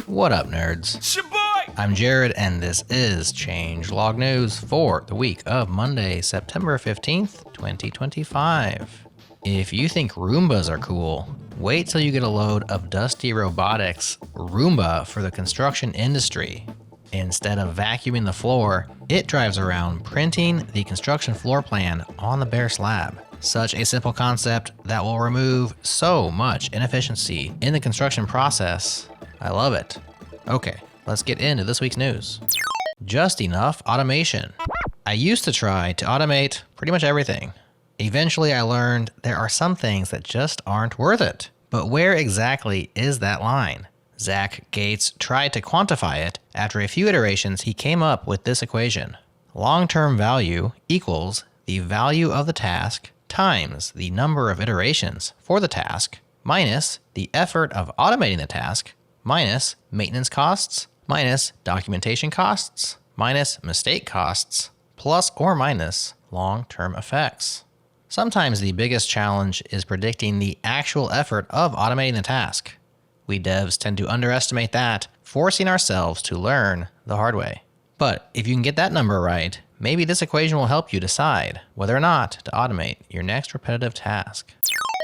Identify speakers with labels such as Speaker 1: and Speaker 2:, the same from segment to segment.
Speaker 1: What up, nerds?
Speaker 2: Shaboy!
Speaker 1: I'm Jared, and this is Changelog News for the week of Monday, September 15th, 2025. If you think Roombas are cool, wait till you get a load of Dusty Robotics Roomba for the construction industry. Instead of vacuuming the floor, it drives around printing the construction floor plan on the bare slab. Such a simple concept that will remove so much inefficiency in the construction process. I love it. Okay, let's get into this week's news. Just enough automation. I used to try to automate pretty much everything. Eventually I learned there are some things that just aren't worth it. But where exactly is that line? Zach Gates tried to quantify it. After a few iterations, he came up with this equation. Long-term value equals the value of the task times the number of iterations for the task minus the effort of automating the task minus maintenance costs minus documentation costs minus mistake costs plus or minus long-term effects. Sometimes the biggest challenge is predicting the actual effort of automating the task. We devs tend to underestimate that, forcing ourselves to learn the hard way. But if you can get that number right, maybe this equation will help you decide whether or not to automate your next repetitive task.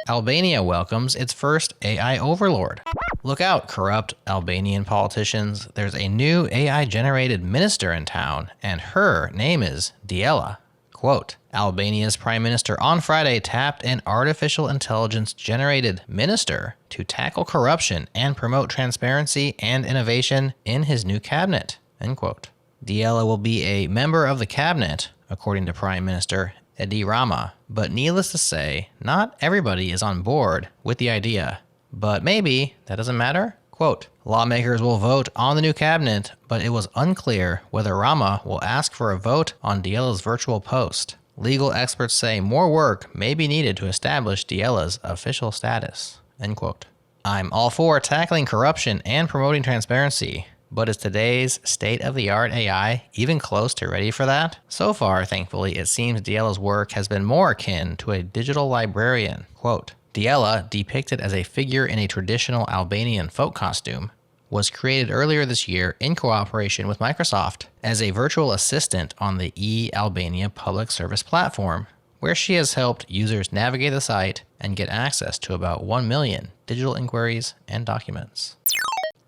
Speaker 1: Albania welcomes its first AI overlord. Look out, corrupt Albanian politicians. There's a new AI-generated minister in town, and her name is Diela. Quote, Albania's prime minister on Friday tapped an artificial intelligence-generated minister to tackle corruption and promote transparency and innovation in his new cabinet, end quote. Diela will be a member of the cabinet, according to Prime Minister Edi Rama, but needless to say, not everybody is on board with the idea. But maybe that doesn't matter? Quote, lawmakers will vote on the new cabinet, but it was unclear whether Rama will ask for a vote on Diela's virtual post. Legal experts say more work may be needed to establish Diela's official status, end quote. I'm all for tackling corruption and promoting transparency, but is today's state-of-the-art AI even close to ready for that? So far, thankfully, it seems Diela's work has been more akin to a digital librarian. Quote, Diela, depicted as a figure in a traditional Albanian folk costume, was created earlier this year in cooperation with Microsoft as a virtual assistant on the e-Albania public service platform, where she has helped users navigate the site and get access to about 1 million digital inquiries and documents.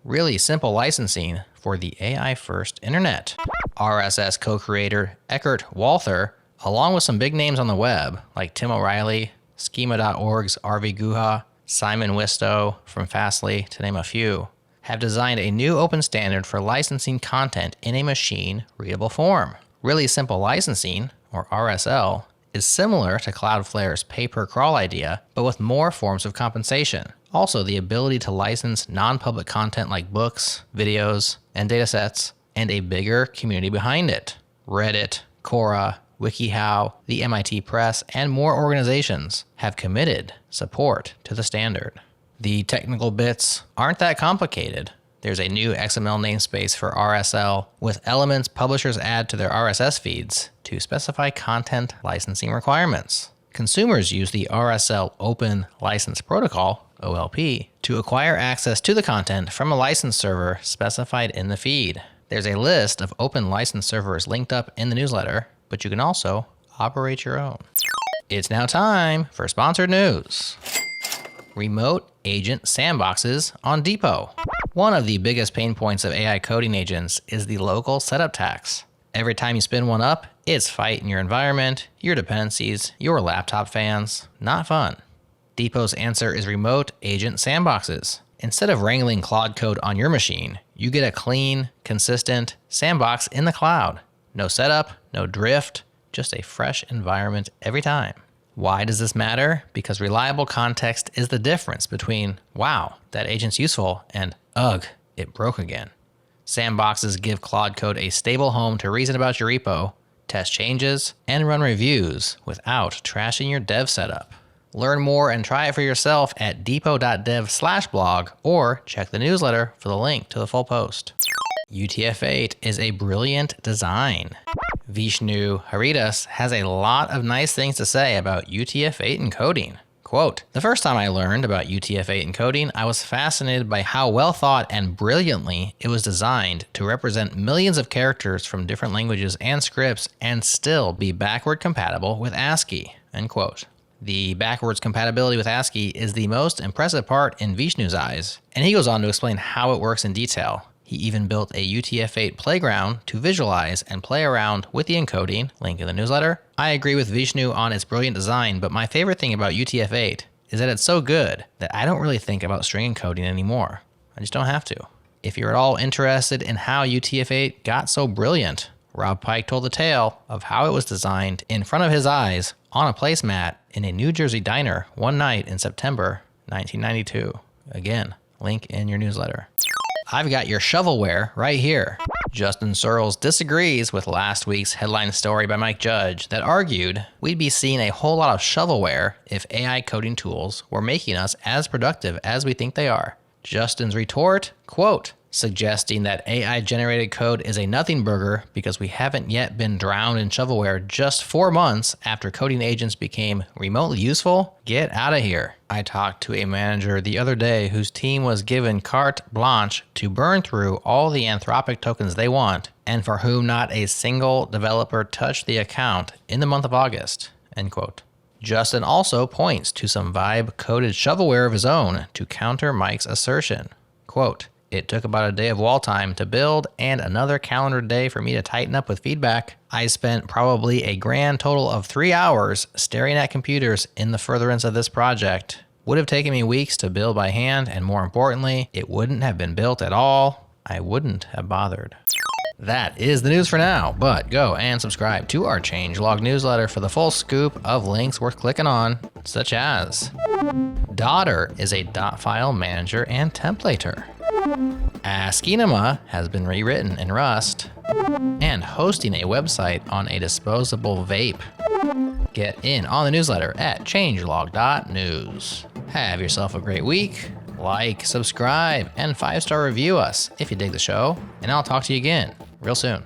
Speaker 1: Really simple licensing for the AI-first internet. RSS co-creator Eckart Walther, along with some big names on the web like Tim O'Reilly, Schema.org's RV Guha, Simon Wistow from Fastly, to name a few, have designed a new open standard for licensing content in a machine-readable form. Really simple licensing, or RSL, is similar to Cloudflare's pay-per-crawl idea, but with more forms of compensation. Also, the ability to license non-public content like books, videos, and datasets, and a bigger community behind it. Reddit, Quora, WikiHow, the MIT Press, and more organizations have committed support to the standard. The technical bits aren't that complicated. There's a new XML namespace for RSL with elements publishers add to their RSS feeds to specify content licensing requirements. Consumers use the RSL Open License Protocol, OLP, to acquire access to the content from a license server specified in the feed. There's a list of open license servers linked up in the newsletter, but you can also operate your own. It's now time for sponsored news. Remote agent sandboxes on Depot. One of the biggest pain points of AI coding agents is the local setup tax. Every time you spin one up, it's fighting your environment, your dependencies, your laptop fans. Not fun. Depot's answer is remote agent sandboxes. Instead of wrangling Claude code on your machine, you get a clean, consistent sandbox in the cloud. No setup, no drift, just a fresh environment every time. Why does this matter? Because reliable context is the difference between, wow, that agent's useful, and ugh, it broke again. Sandboxes give Claude Code a stable home to reason about your repo, test changes, and run reviews without trashing your dev setup. Learn more and try it for yourself at depot.dev/blog or check the newsletter for the link to the full post. UTF-8 is a brilliant design. Vishnu Haridas has a lot of nice things to say about UTF-8 encoding. Quote, the first time I learned about UTF-8 encoding, I was fascinated by how well thought and brilliantly it was designed to represent millions of characters from different languages and scripts and still be backward compatible with ASCII, end quote. The backwards compatibility with ASCII is the most impressive part in Vishnu's eyes, and he goes on to explain how it works in detail. He even built a UTF-8 playground to visualize and play around with the encoding, link in the newsletter. I agree with Vishnu on its brilliant design, but my favorite thing about UTF-8 is that it's so good that I don't really think about string encoding anymore. I just don't have to. If you're at all interested in how UTF-8 got so brilliant, Rob Pike told the tale of how it was designed in front of his eyes on a placemat in a New Jersey diner one night in September 1992. Again, link in your newsletter. I've got your shovelware right here. Justin Searls disagrees with last week's headline story by Mike Judge that argued we'd be seeing a whole lot of shovelware if AI coding tools were making us as productive as we think they are. Justin's retort, quote, suggesting that AI-generated code is a nothing burger because we haven't yet been drowned in shovelware just 4 months after coding agents became remotely useful? Get out of here. I talked to a manager the other day whose team was given carte blanche to burn through all the Anthropic tokens they want, and for whom not a single developer touched the account in the month of August, end quote. Justin also points to some Vibe-coded shovelware of his own to counter Mike's assertion. Quote, it took about a day of wall time to build and another calendar day for me to tighten up with feedback. I spent probably a grand total of 3 hours staring at computers in the furtherance of this project. Would have taken me weeks to build by hand, and more importantly, it wouldn't have been built at all. I wouldn't have bothered. That is the news for now, but go and subscribe to our changelog newsletter for the full scoop of links worth clicking on, such as Daughter is a dot file manager and templater. Askinema has been rewritten in Rust, and hosting a website on a disposable vape. Get in on the newsletter at changelog.news. Have yourself a great week. Like, subscribe, and 5-star review us if you dig the show, and I'll talk to you again real soon.